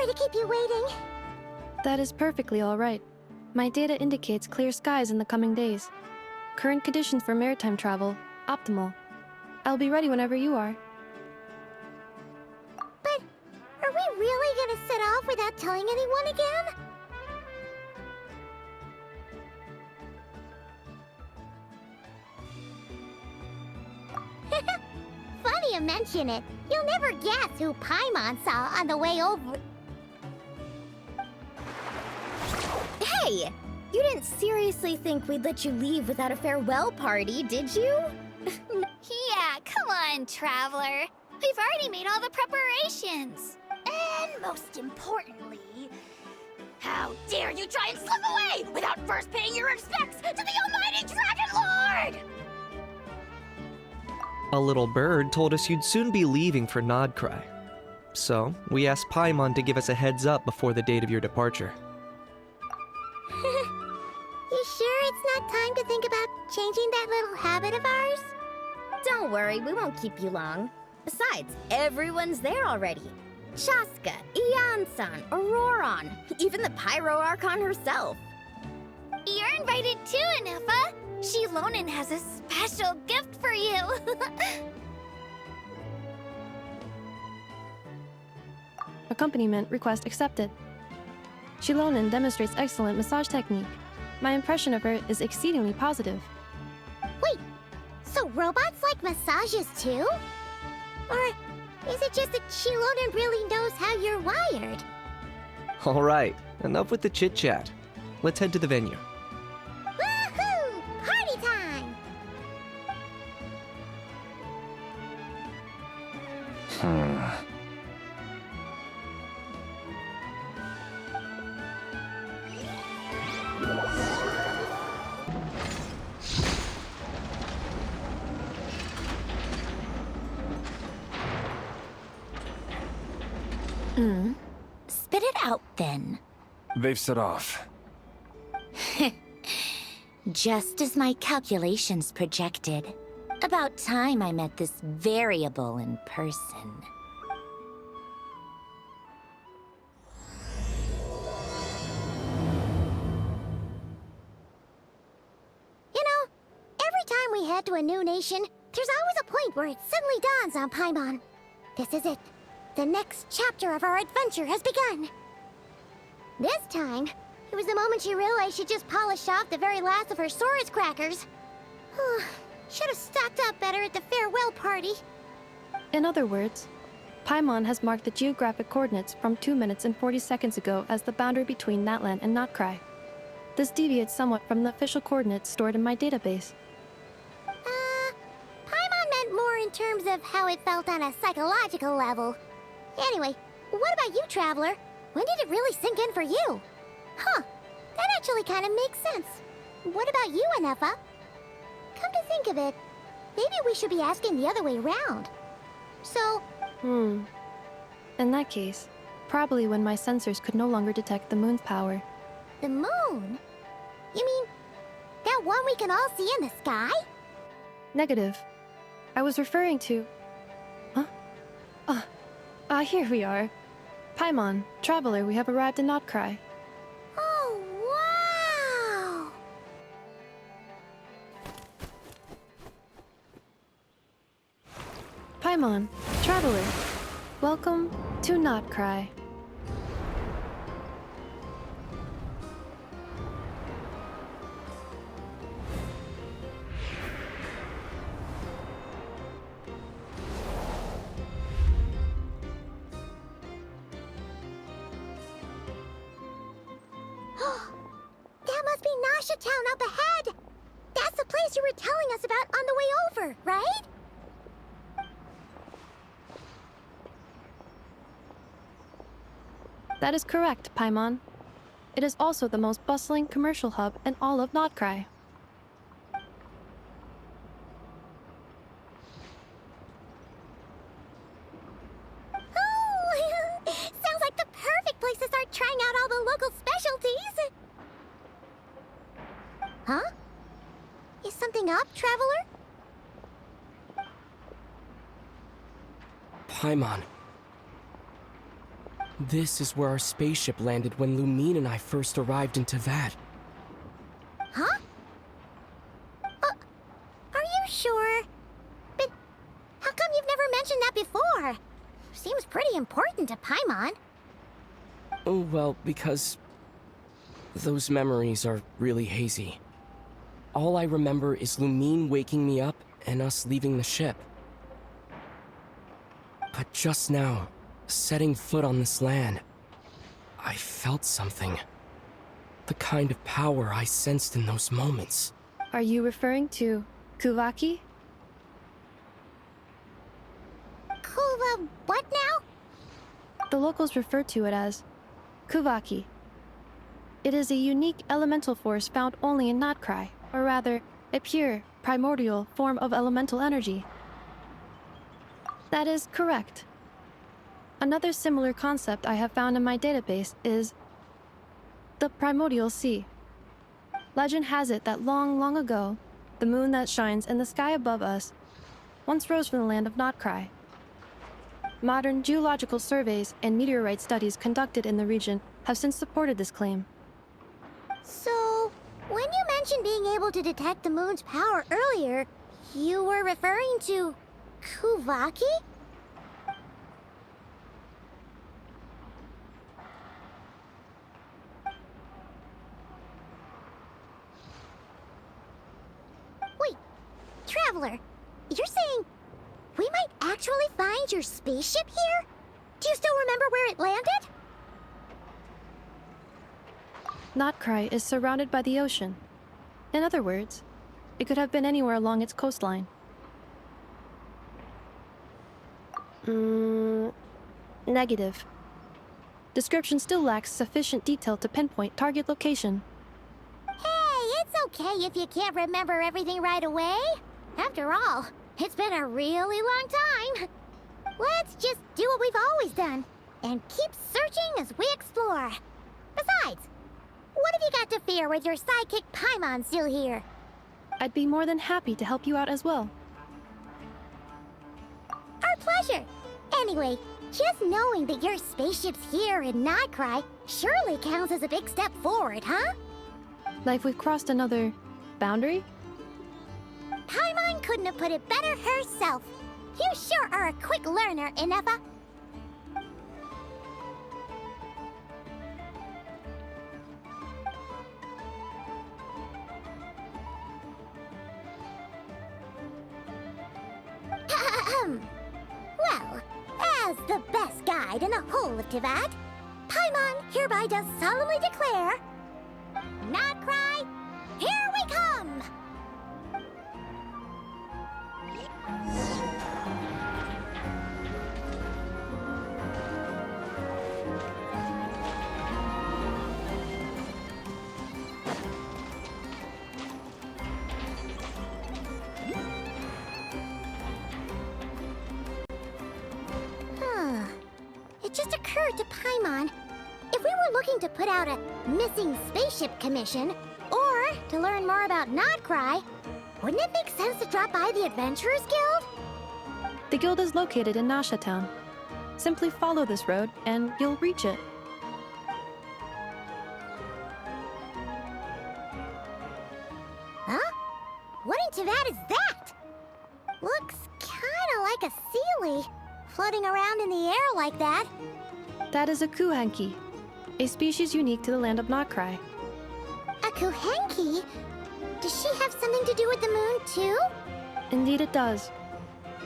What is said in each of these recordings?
Sorry to keep you waiting. That is perfectly all right. My data indicates clear skies in the coming days. Current conditions for maritime travel, optimal. I'll be ready whenever you are. But are we really gonna set off without telling anyone again? Funny you mention it. You'll never guess who Paimon saw on the way over. Hey! You didn't seriously think we'd let you leave without a farewell party, did you? Yeah, come on, Traveler. We've already made all the preparations. And most importantly, how dare you try and slip away without first paying your respects to the almighty Dragon Lord! A little bird told us you'd soon be leaving for Nodcry. So, we asked Paimon to give us a heads up before the date of your departure. You sure it's not time to think about changing that little habit of ours? Don't worry, we won't keep you long. Besides, everyone's there already. Shaska, Ian-san, Auroron, even the Pyro Archon herself. You're invited too, Anefa. Shilonen has a special gift for you. Accompaniment request accepted. Shilonen demonstrates excellent massage technique. My impression of her is exceedingly positive. Wait, so robots like massages too? Or is it just that Shilonen really knows how you're wired? Alright, enough with the chit-chat. Let's head to the venue. Woohoo! Party time! Spit it out then. They've set off. Just as my calculations projected. About time I met this variable in person. You know, every time we head to a new nation, there's always a point where it suddenly dawns on Paimon. This is it. The next chapter of our adventure has begun. This time, it was the moment she realized she just polished off the very last of her Saurus crackers. Should have stocked up better at the farewell party. In other words, Paimon has marked the geographic coordinates from 2 minutes and 40 seconds ago as the boundary between Natlan and Notcry. This deviates somewhat from the official coordinates stored in my database. Paimon meant more in terms of how it felt on a psychological level. Anyway, what about you, Traveler? When did it really sink in for you? Huh, that actually kind of makes sense. What about you, Anefa? Come to think of it, maybe we should be asking the other way around. So, In that case, probably when my sensors could no longer detect the moon's power. the moon? You mean, that one we can all see in the sky? Negative. I was referring to... Huh? Here we are. Paimon, Traveler, we have arrived in Notcry. Oh, wow! Paimon, Traveler, welcome to Notcry. That must be Nasha Town up ahead! That's the place you were telling us about on the way over, right? That is correct, Paimon. It is also the most bustling commercial hub in all of Notcry. Oh, sounds like the perfect place to start trying out all the local specialties. Huh? Is something up, Traveler? Paimon. This is where our spaceship landed when Lumine and I first arrived in Teyvat. Huh? Are you sure? But how come you've never mentioned that before? Seems pretty important to Paimon. Oh, well, because those memories are really hazy. All I remember is Lumine waking me up and us leaving the ship. But just now, setting foot on this land, I felt something. The kind of power I sensed in those moments. Are you referring to Kuvaki? Kuva, what now? The locals refer to it as Kuvaki. It is a unique elemental force found only in Notcry, or rather, a pure, primordial form of elemental energy. That is correct. Another similar concept I have found in my database is the primordial sea. Legend has it that long, long ago, the moon that shines in the sky above us once rose from the land of Notcry. Modern geological surveys and meteorite studies conducted in the region have since supported this claim. So, when you mentioned being able to detect the moon's power earlier, you were referring to Kuvaki? Wait, Traveler, you're saying we might actually find your spaceship here? Do you still remember where it landed? Notcry is surrounded by the ocean. In other words, it could have been anywhere along its coastline. Negative. Description still lacks sufficient detail to pinpoint target location. Hey, it's okay if you can't remember everything right away. After all, it's been a really long time. Let's just do what we've always done and keep searching as we explore. Besides, what have you got to fear with your sidekick Paimon still here? I'd be more than happy to help you out as well. Our pleasure. Anyway, just knowing that your spaceship's here in Notcry surely counts as a big step forward, huh? Like we've crossed another boundary? Paimon couldn't have put it better herself. You sure are a quick learner, Inefa. Well, as the best guide in the whole of Teyvat, Paimon hereby does solemnly declare, Notcry, here we come! It just occurred to Paimon, if we were looking to put out a missing spaceship commission, or to learn more about Notcry, wouldn't it make sense to drop by the Adventurers Guild? The guild is located in Nasha Town. Simply follow this road and you'll reach it. Huh? What in Teyvat is that? Looks kinda like a Seelie, floating around in the air like that. That is a Kuhenki, a species unique to the land of Notcry. A Kuhenki? Does she have something to do with the moon, too? Indeed it does.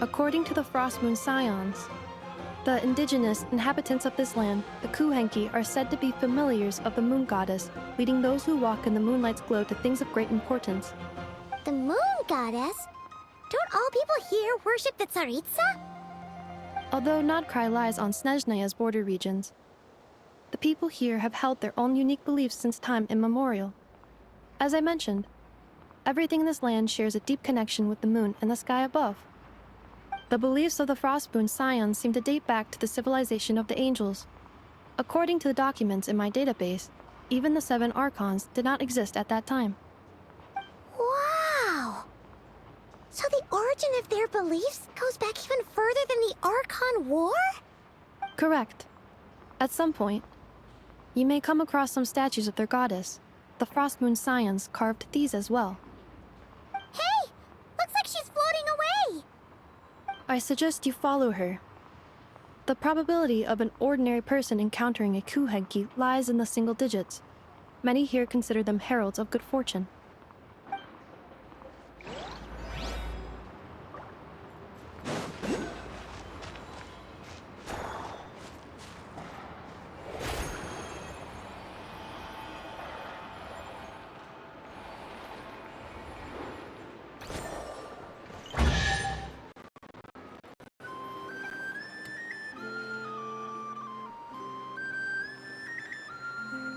According to the Frost Moon Scions, the indigenous inhabitants of this land, the Kuhenki, are said to be familiars of the moon goddess, leading those who walk in the moonlight's glow to things of great importance. The moon goddess? Don't all people here worship the Tsaritsa? Although Notcry lies on Snezhneya's border regions, the people here have held their own unique beliefs since time immemorial. As I mentioned, everything in this land shares a deep connection with the moon and the sky above. The beliefs of the Frostmoon Scions seem to date back to the civilization of the angels. According to the documents in my database, even the 7 Archons did not exist at that time. Wow! So the origin of their beliefs goes back even further than the Archon War? Correct. At some point, you may come across some statues of their goddess. The Frost Moon Scions carved these as well. Hey! Looks like she's floating away! I suggest you follow her. The probability of an ordinary person encountering a Kuhenki lies in the single digits. Many here consider them heralds of good fortune.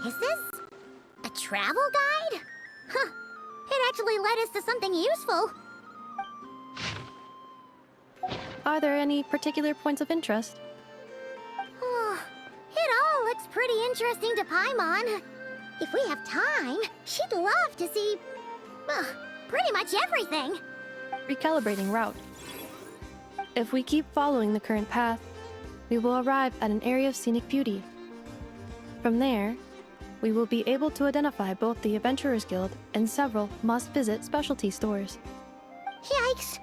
Is this a travel guide? Huh. It actually led us to something useful. Are there any particular points of interest? It all looks pretty interesting to Paimon. If we have time, she'd love to see, pretty much everything. Recalibrating route. If we keep following the current path, we will arrive at an area of scenic beauty. From there, we will be able to identify both the Adventurers Guild and several must-visit specialty stores. Yikes!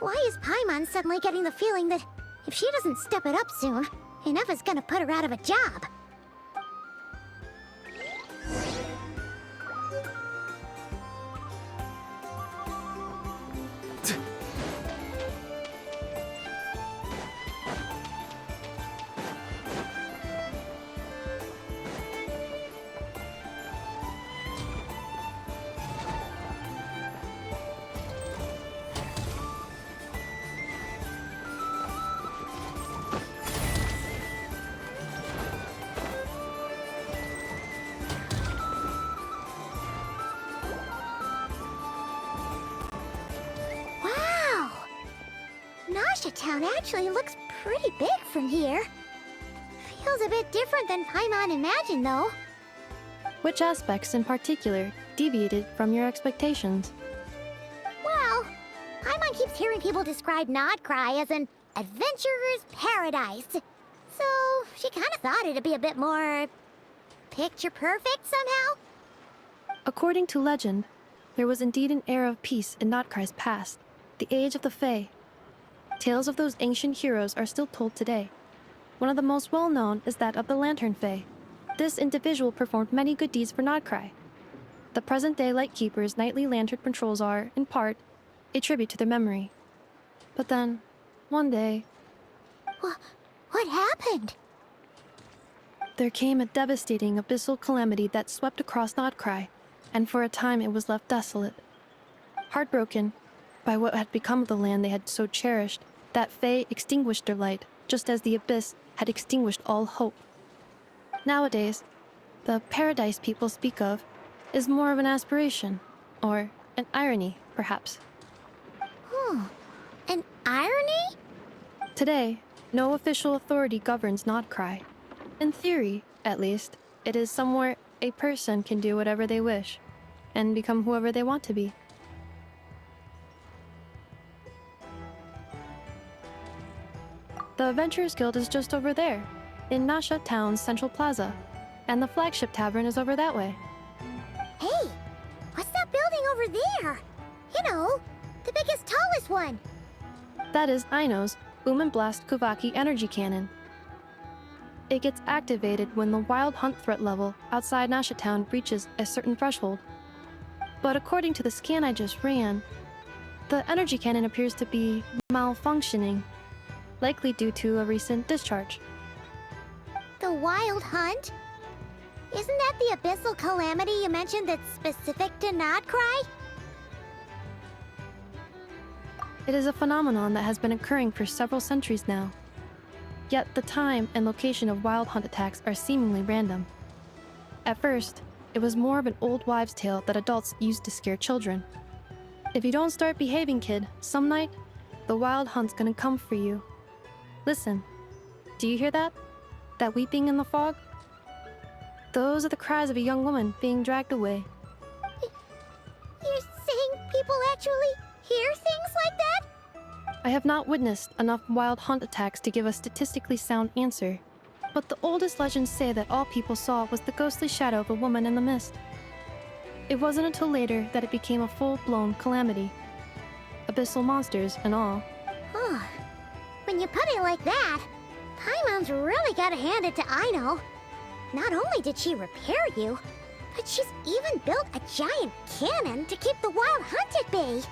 Why is Paimon suddenly getting the feeling that if she doesn't step it up soon, Ineva's gonna put her out of a job? Wow! Nasha Town actually looks pretty big from here. Feels a bit different than Paimon imagined, though. Which aspects in particular deviated from your expectations? Well, Paimon keeps hearing people describe Nodcry as an adventurer's paradise. So, she kind of thought it'd be a bit more picture perfect somehow. According to legend, there was indeed an era of peace in Notcry's past, the Age of the Fae. Tales of those ancient heroes are still told today. One of the most well-known is that of the Lantern Fae. This individual performed many good deeds for Nodcry. The present-day Lightkeeper's nightly lantern patrols are, in part, a tribute to their memory. But then, one day, What happened? there came a devastating abyssal calamity that swept across Nodcry, and for a time it was left desolate. Heartbroken by what had become of the land they had so cherished, that Fae extinguished their light, just as the abyss had extinguished all hope. Nowadays, the paradise people speak of is more of an aspiration, or an irony, perhaps. An irony? Today, no official authority governs Nodcry. In theory, at least, it is somewhere a person can do whatever they wish, and become whoever they want to be. The Adventurers Guild is just over there, in Nasha Town's Central Plaza, and the flagship tavern is over that way. Hey, what's that building over there? You know, the biggest, tallest one. That is Aino's Boom and Blast Kuvaki energy cannon. It gets activated when the Wild Hunt threat level outside Nasha Town reaches a certain threshold. But according to the scan I just ran, the energy cannon appears to be malfunctioning, likely due to a recent discharge. The Wild Hunt? Isn't that the abyssal calamity you mentioned that's specific to Nodcry? It is a phenomenon that has been occurring for several centuries now. Yet the time and location of Wild Hunt attacks are seemingly random. At first, it was more of an old wives' tale that adults used to scare children. If you don't start behaving, kid, some night, the Wild Hunt's gonna come for you. Listen, do you hear that? That weeping in the fog? Those are the cries of a young woman being dragged away. You're saying people actually hear things like that? I have not witnessed enough Wild Hunt attacks to give a statistically sound answer. but the oldest legends say that all people saw was the ghostly shadow of a woman in the mist. It wasn't until later that it became a full-blown calamity. Abyssal monsters and all. Oh, when you put it like that, Paimon's really gotta hand it to Aino. Not only did she repair you, but she's even built a giant cannon to keep the wild hunt at bay.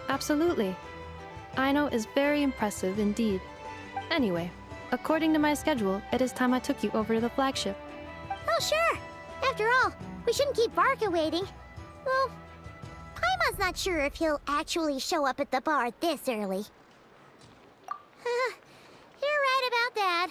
Absolutely. Aino is very impressive indeed. Anyway, according to my schedule, it is time I took you over to the flagship. Oh, sure. After all, we shouldn't keep Barca waiting. Well, Paimon's not sure if he'll actually show up at the bar this early. You're right about that.